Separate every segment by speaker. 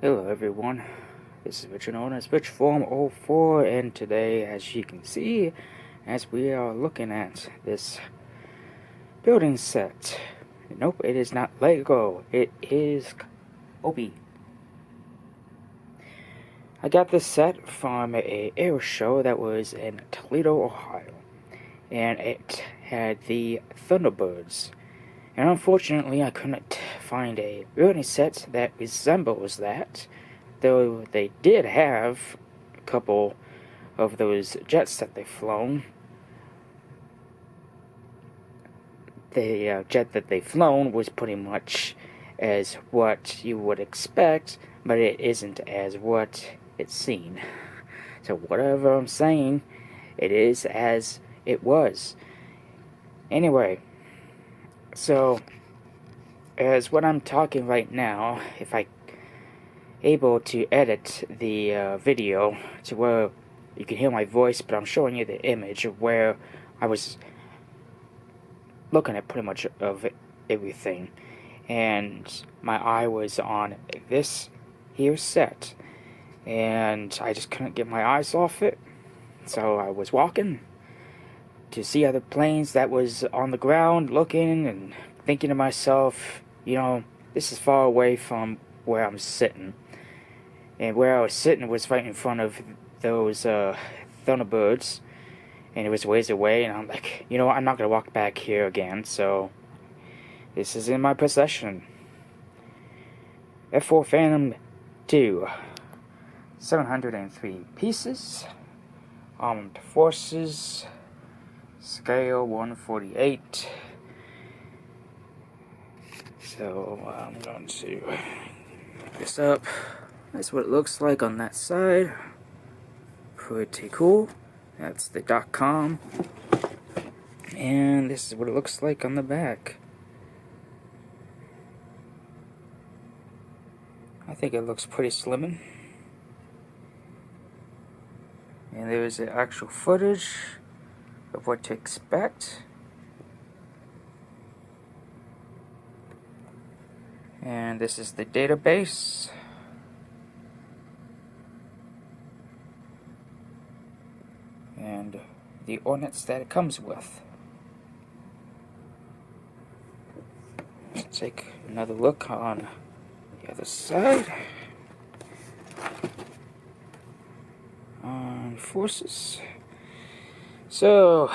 Speaker 1: Hello everyone, this is Richard known as Rich Form 04, and today, as you can see, as we are looking at this building set, nope, it is not Lego, it is COBI. I got this set from a air show that was in Toledo, Ohio, and it had the Thunderbirds. And unfortunately, I couldn't find a building set that resembles that, though they did have a couple of those jets that they've flown. The jet that they've flown was pretty much as what you would expect, but it isn't as what it's seen. So whatever I'm saying, it is as it was. Anyway, so, as what I'm talking right now, if I able to edit the video to where you can hear my voice, but I'm showing you the image of where I was looking at pretty much of everything, and my eye was on this here set, and I just couldn't get my eyes off it, so I was walking to see other planes that was on the ground, looking and thinking to myself, you know, this is far away from where I'm sitting. And where I was sitting was right in front of those Thunderbirds, and it was ways away, and I'm like, you know what, I'm not going to walk back here again, so this is in my possession. F4 Phantom 2, 703 pieces, armed forces, scale 148. So I'm going to pick this up. That's what it looks like on that side. Pretty cool. That's the .com. And this is what it looks like on the back. I think it looks pretty slimming. And there's the actual footage of what to expect. And this is the database. And the ordnance that it comes with. Let's take another look on the other side. On forces. So,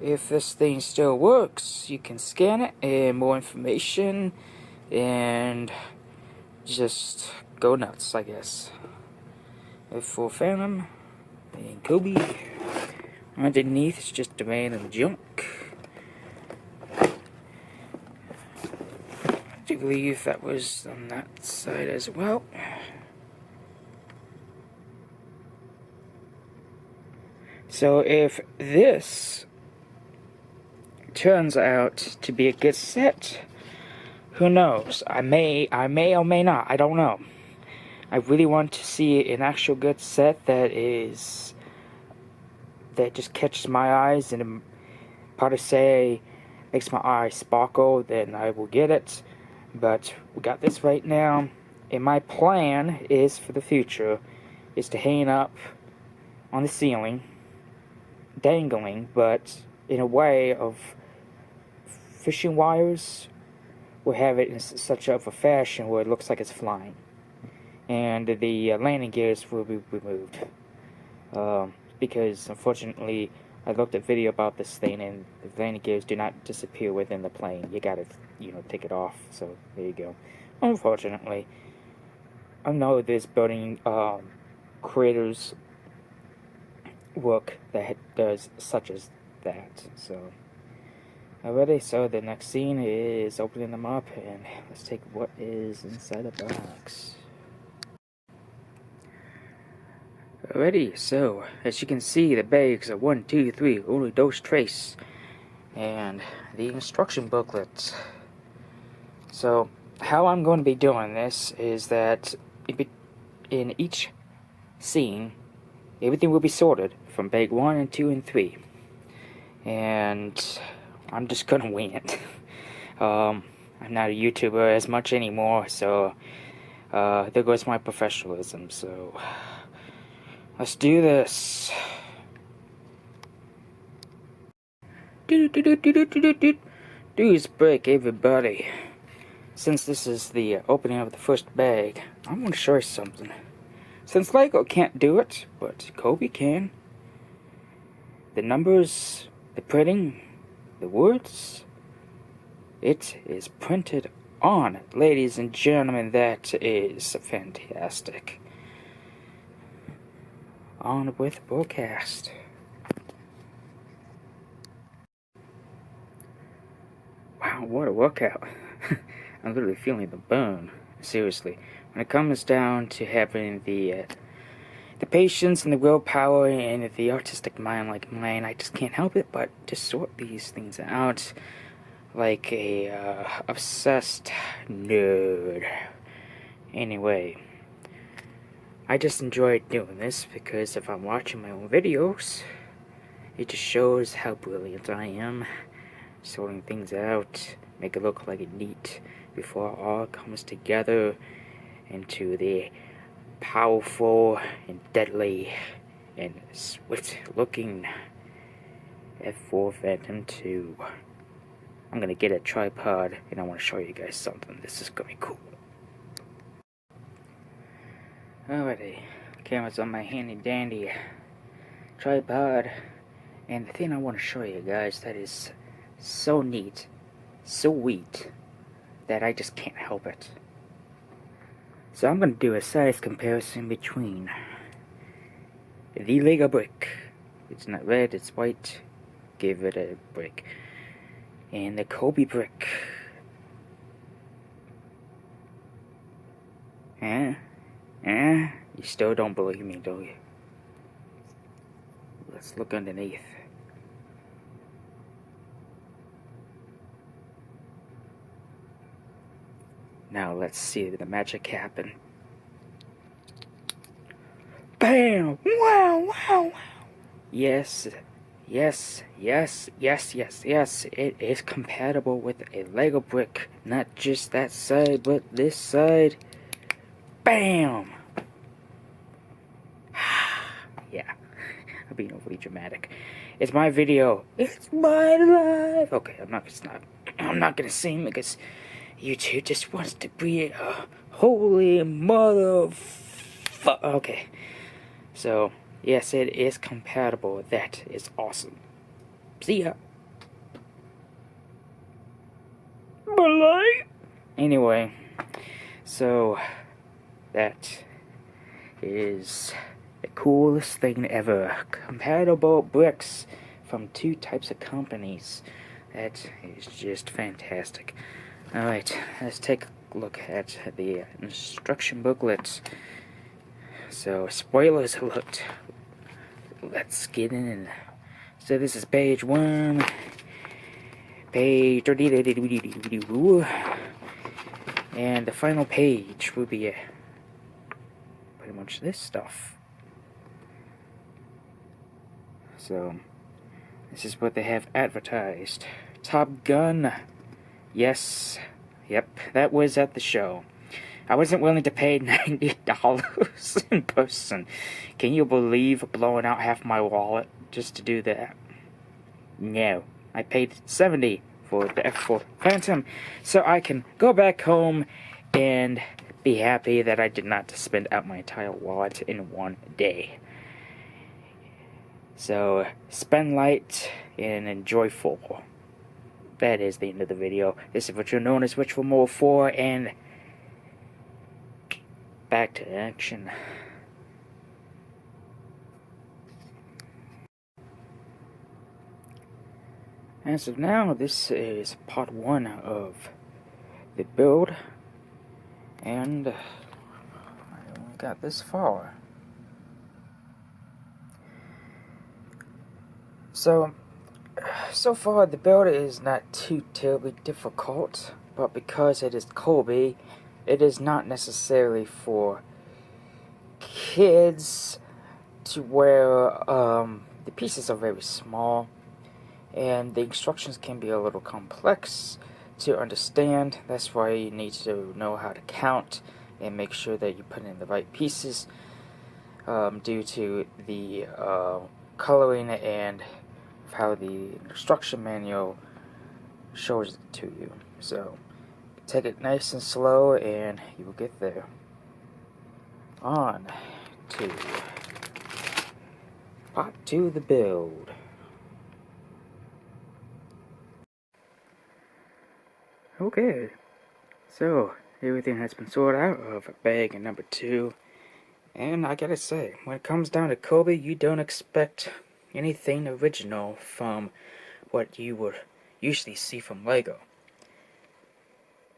Speaker 1: if this thing still works, you can scan it and more information and just go nuts, I guess. F4 Phantom and COBI. Underneath it's just random junk. I do believe that was on that side as well. So if this turns out to be a good set, who knows? I may or may not. I don't know. I really want to see an actual good set that just catches my eyes and probably say makes my eyes sparkle. Then I will get it. But we got this right now, and my plan is for the future is to hang up on the ceiling, dangling, but in a way of fishing wires. We'll have it in such of a fashion where it looks like it's flying, and the landing gears will be removed. Because unfortunately, I looked at video about this thing, and the landing gears do not disappear within the plane. You gotta, take it off. So there you go. Unfortunately, I know there's building creators work that does such as that. So. Alrighty, so the next scene is opening them up, and let's take what is inside the box. Alrighty, so as you can see, the bags are 1, 2, 3, only dos tres, and the instruction booklet. So, how I'm going to be doing this is that in each scene, everything will be sorted from bag 1 and 2 and 3. And I'm just gonna wing it. I'm not a YouTuber as much anymore, so there goes my professionalism, so let's do this. News break, everybody. Since this is the opening of the first bag, I want to show you something. Since Lego can't do it, but COBI can. The numbers, the printing, the words, it is printed on. Ladies and gentlemen, that is fantastic. On with broadcast. Wow, what a workout. I'm literally feeling the burn. Seriously. When it comes down to having the patience and the willpower and the artistic mind like mine, I just can't help it but to sort these things out like a obsessed nerd. Anyway, I just enjoy doing this because if I'm watching my own videos, it just shows how brilliant I am. Sorting things out, make it look like it neat before it all comes together into the powerful and deadly and swift looking F4 Phantom 2. I'm gonna get a tripod and I want to show you guys something. This is gonna be cool. Alrighty, camera's on my handy dandy tripod, and the thing I want to show you guys that is so neat, so sweet, that I just can't help it. So I'm going to do a size comparison between the Lego brick, it's not red, it's white, give it a break, and the COBI brick. You still don't believe me, do you? Let's look underneath. Now let's see the magic happen. Bam! Wow, wow, wow! Yes, yes, yes, yes, yes, yes. It is compatible with a Lego brick. Not just that side, but this side. Bam! Yeah, I'm being overly dramatic. It's my video. It's my life. Okay, I'm not gonna sing because YouTube just wants to be a holy okay. So, yes, it is compatible. That is awesome. See ya. Bye. Anyway, so that is the coolest thing ever. Compatible bricks from 2 types of companies. That is just fantastic. Alright, let's take a look at the instruction booklet. So, spoilers alert. Let's get in. So this is page 1. Page 30. And the final page will be pretty much this stuff. So, this is what they have advertised. Top Gun. Yes. Yep, that was at the show. I wasn't willing to pay $90 in person. Can you believe blowing out half my wallet just to do that? No. I paid $70 for the F4 Phantom so I can go back home and be happy that I did not spend out my entire wallet in one day. So, spend light and enjoy full. That is the end of the video. This is what you're known as Rich for More 4, and back to action. As of now, this is part 1 of the build, and I only got this far. So far the build is not too terribly difficult, but because it is COBI, it is not necessarily for kids to where the pieces are very small and the instructions can be a little complex to understand. That's why you need to know how to count and make sure that you put in the right pieces, due to the coloring and how the instruction manual shows it to you. So take it nice and slow and you will get there. On to part 2 of the build. Okay, so everything has been sorted out of bag number 2, and I gotta say, when it comes down to COBI, you don't expect anything original from what you would usually see from LEGO.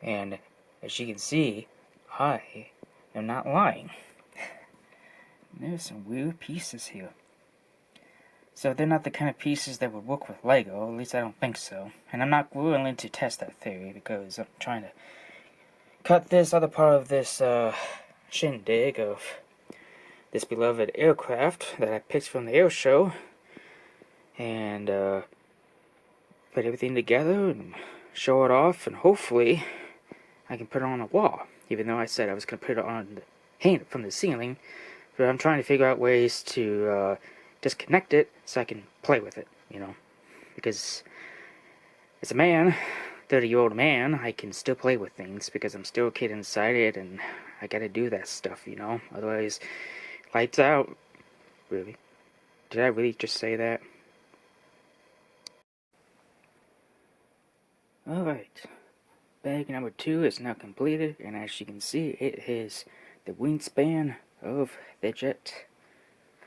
Speaker 1: And as you can see, I am not lying. There's some weird pieces here. So they're not the kind of pieces that would work with LEGO, at least I don't think so. And I'm not willing to test that theory because I'm trying to cut this other part of this shindig of this beloved aircraft that I picked from the air show and put everything together and show it off, and hopefully I can put it on a wall, even though I said I was going to put it on hang it from the ceiling. But I'm trying to figure out ways to disconnect it so I can play with it, because as a man, 30-year-old man, I can still play with things because I'm still a kid inside it, and I gotta do that stuff, otherwise, lights out. Really? Did I really just say that? Alright, bag number 2 is now completed, and as you can see, it is the wingspan of the jet.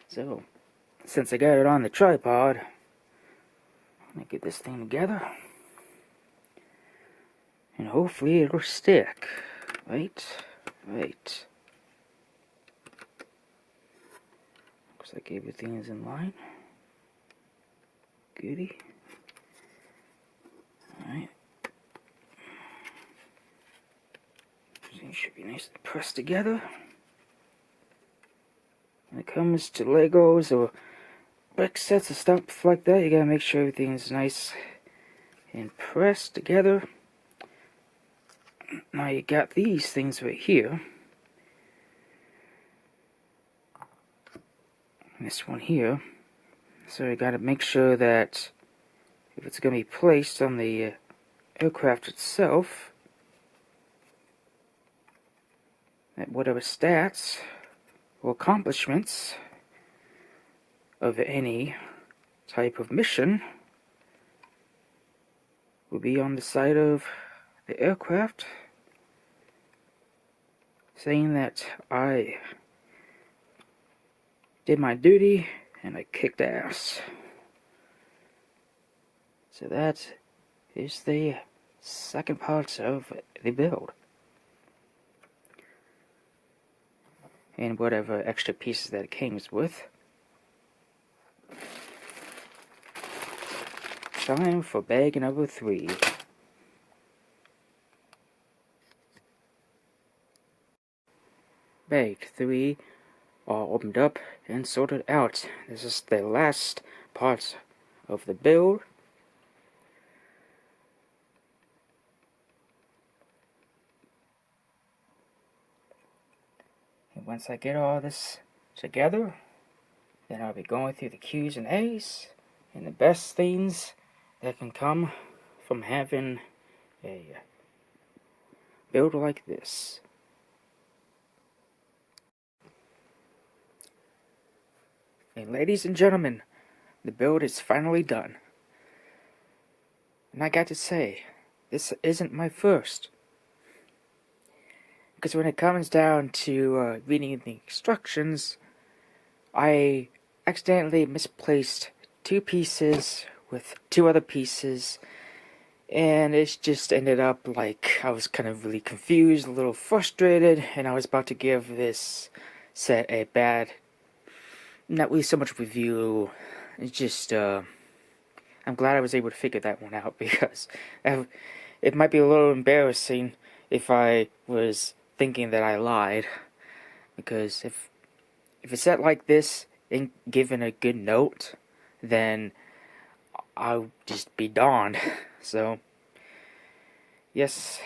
Speaker 1: So, since I got it on the tripod, I'm gonna get this thing together, and hopefully it'll stick. Right. Looks like everything is in line. Goody. Alright. Everything should be nice and pressed together. When it comes to Legos or brick sets and stuff like that, you gotta make sure everything is nice and pressed together. Now you got these things right here. This one here. So you gotta make sure that if it's gonna be placed on the aircraft itself, that whatever stats or accomplishments of any type of mission will be on the side of the aircraft, saying that I did my duty and I kicked ass. So that is the second part of the build. And whatever extra pieces that it came with. Time for bag number 3. Bag 3 all opened up and sorted out. This is the last part of the build. And once I get all this together, then I'll be going through the Q's and A's and the best things that can come from having a build like this. And ladies and gentlemen, the build is finally done. And I got to say, this isn't my first. Because when it comes down to reading the instructions, I accidentally misplaced 2 pieces with 2 other pieces, and it just ended up like I was kind of really confused, a little frustrated, and I was about to give this set a bad, not really so much review. It's just I'm glad I was able to figure that one out, because it might be a little embarrassing if I was thinking that I lied, because if a set like this ain't given a good note, then I'll just be darned. So yes,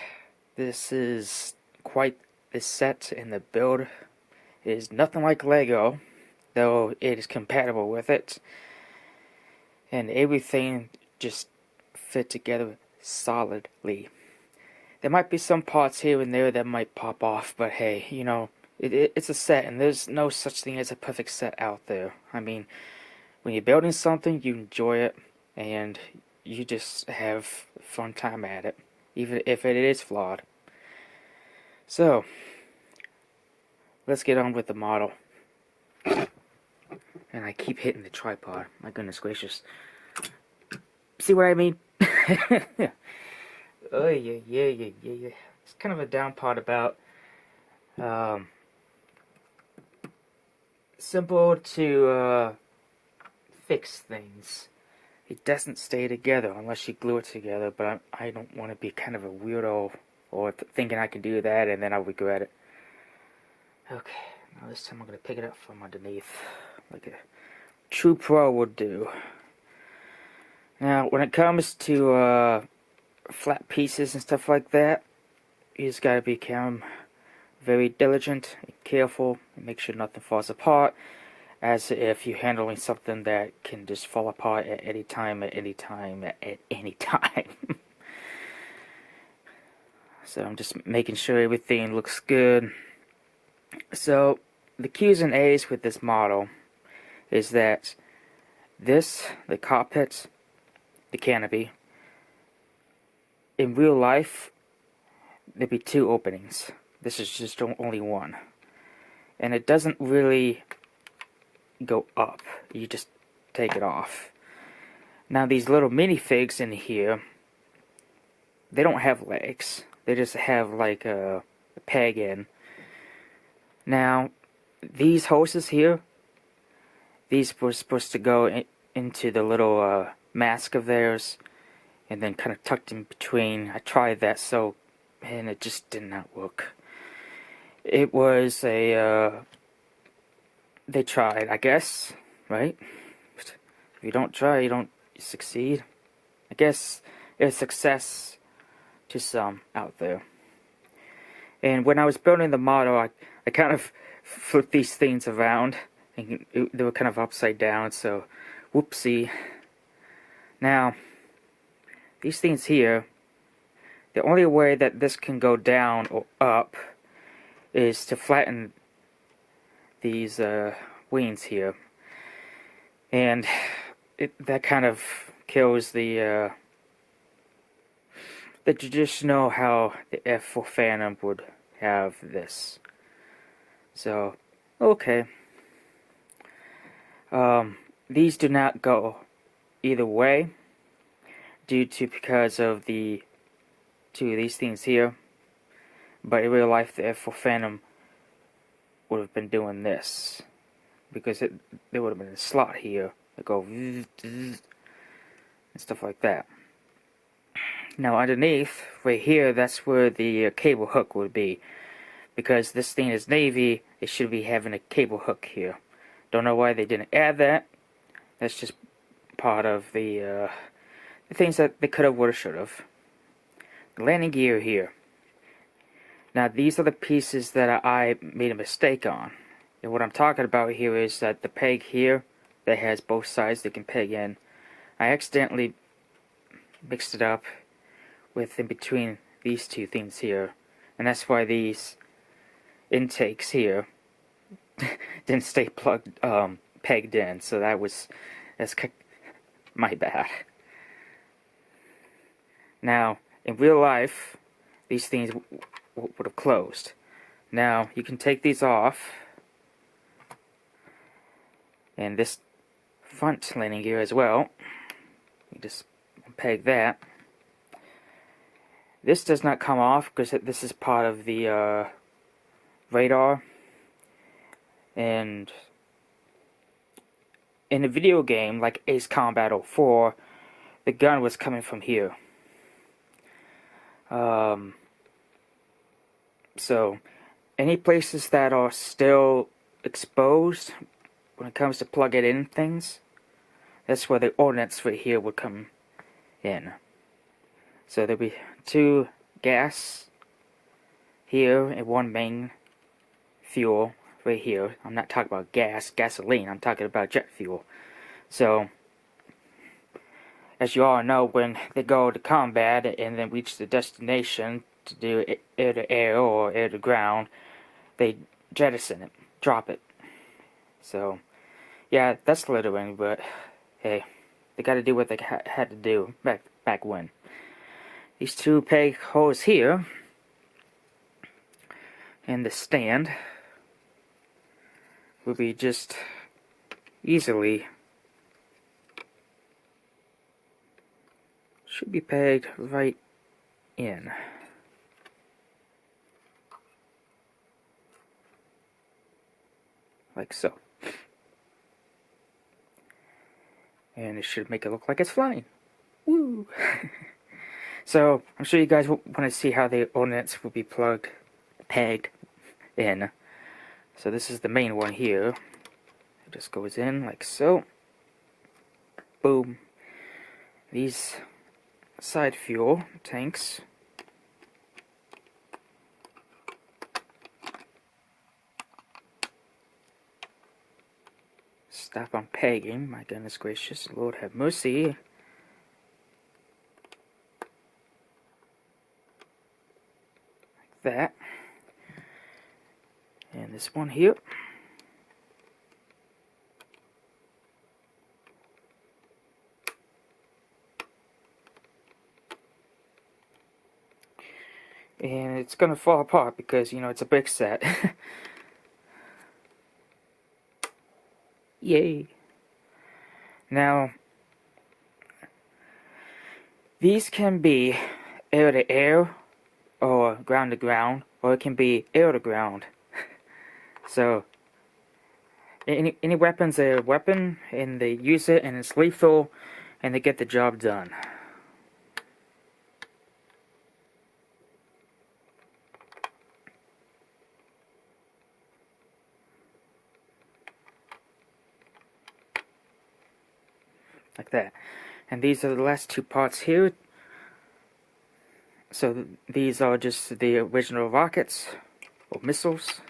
Speaker 1: this is quite this set and the build is nothing like Lego, though it is compatible with it, and everything just fit together solidly. There might be some parts here and there that might pop off, but hey, you know, it's a set, and there's no such thing as a perfect set out there. I mean, when you're building something, you enjoy it, and you just have a fun time at it, even if it is flawed. So, let's get on with the model. And I keep hitting the tripod. My goodness gracious. See what I mean? Oh, yeah. It's kind of a down part about simple to fix things. It doesn't stay together unless you glue it together, but I don't want to be kind of a weirdo or thinking I can do that and then I'll regret it. Okay, now this time I'm going to pick it up from underneath like a true pro would do. Now, when it comes to flat pieces and stuff like that, you just gotta become very diligent and careful and make sure nothing falls apart, as if you're handling something that can just fall apart at any time. So I'm just making sure everything looks good. So the Q's and A's with this model is that the cockpit, the canopy, in real life, there'd be two openings. This is just only one. And it doesn't really go up. You just take it off. Now these little minifigs in here, they don't have legs. They just have like a peg in. Now, these hoses here, these were supposed to go into the little mask of theirs, and then kind of tucked in between. I tried that, and it just did not work. It was they tried, I guess, right? If you don't try, you don't succeed. I guess it's success to some out there. And when I was building the model, I kind of flipped these things around, and they were kind of upside down, so whoopsie. Now, these things here, the only way that this can go down or up is to flatten these wings here. And that kind of kills the traditional how the F4 Phantom would have this. So, okay. These do not go either way, because of the two of these things here. But in real life, the F4 Phantom would have been doing this, because there would have been a slot here that go and stuff like that. Now underneath, right here, that's where the cable hook would be. Because this thing is navy, it should be having a cable hook here. Don't know why they didn't add that. That's just part of the things that they could have, would have, should have. The landing gear here. Now these are the pieces that I made a mistake on. And what I'm talking about here is that the peg here that has both sides that can peg in, I accidentally mixed it up with in between these two things here. And that's why these intakes here didn't stay pegged in. So that's my bad. Now, in real life, these things would have closed. Now, you can take these off, and this front landing gear as well. You just peg that. This does not come off because this is part of the radar. And in a video game like Ace Combat 04, the gun was coming from here. So, any places that are still exposed when it comes to plugging in things, that's where the ordnance right here would come in. So there'll be two gas here and one main fuel right here. I'm not talking about gasoline, I'm talking about jet fuel. So, as you all know, when they go to combat and then reach the destination to do air to air or air to ground, they jettison it, drop it. So, yeah, that's littering, but hey, they gotta do what they had to do back when. These two peg holes here and the stand will be just easily, should be pegged right in. Like so. And it should make it look like it's flying. Woo! So, I'm sure you guys want to see how the ordnance will be pegged in. So this is the main one here. It just goes in like so. Boom. These side fuel tanks stop on pegging. My goodness gracious, Lord have mercy. Like that. And this one here. And it's gonna fall apart because, you know, it's a brick set. Yay. Now, these can be air to air or ground to ground, or it can be air to ground. So, any weapon's a weapon, and they use it, and it's lethal, and they get the job done. Like that. And these are the last two parts here. So these are just the original rockets, or missiles.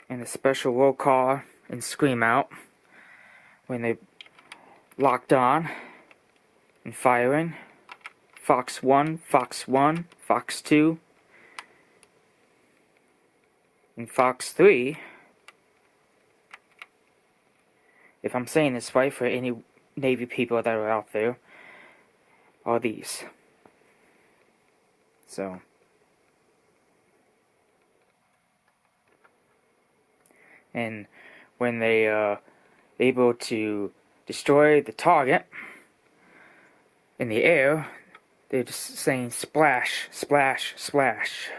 Speaker 1: And the special roll call and scream out when they locked on and firing. Fox 1, Fox 1, Fox 2, and Fox 3. If I'm saying this right for any Navy people that are out there, are these. So, and when they are able to destroy the target in the air, they're just saying splash, splash, splash.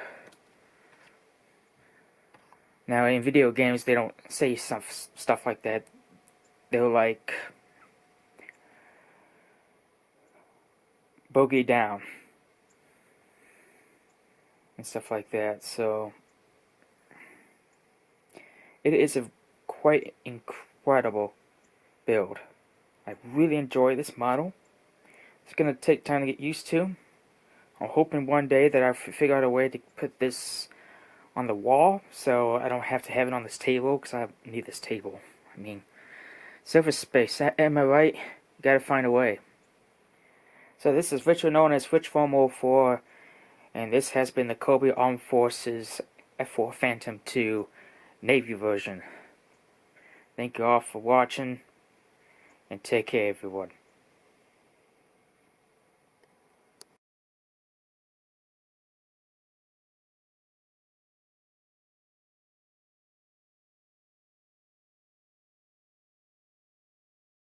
Speaker 1: Now in video games they don't say stuff like that. They're like bogey down and stuff like that. So it is a quite incredible build. I really enjoy this model. It's gonna take time to get used to. I'm hoping one day that I figure out a way to put this on the wall so I don't have to have it on this table, because I need this table. I mean, surface space, am I right? You gotta find a way. So this is virtually known as Rich 404, and this has been the COBI Armed Forces F4 Phantom 2 Navy version. Thank you all for watching, and take care everyone.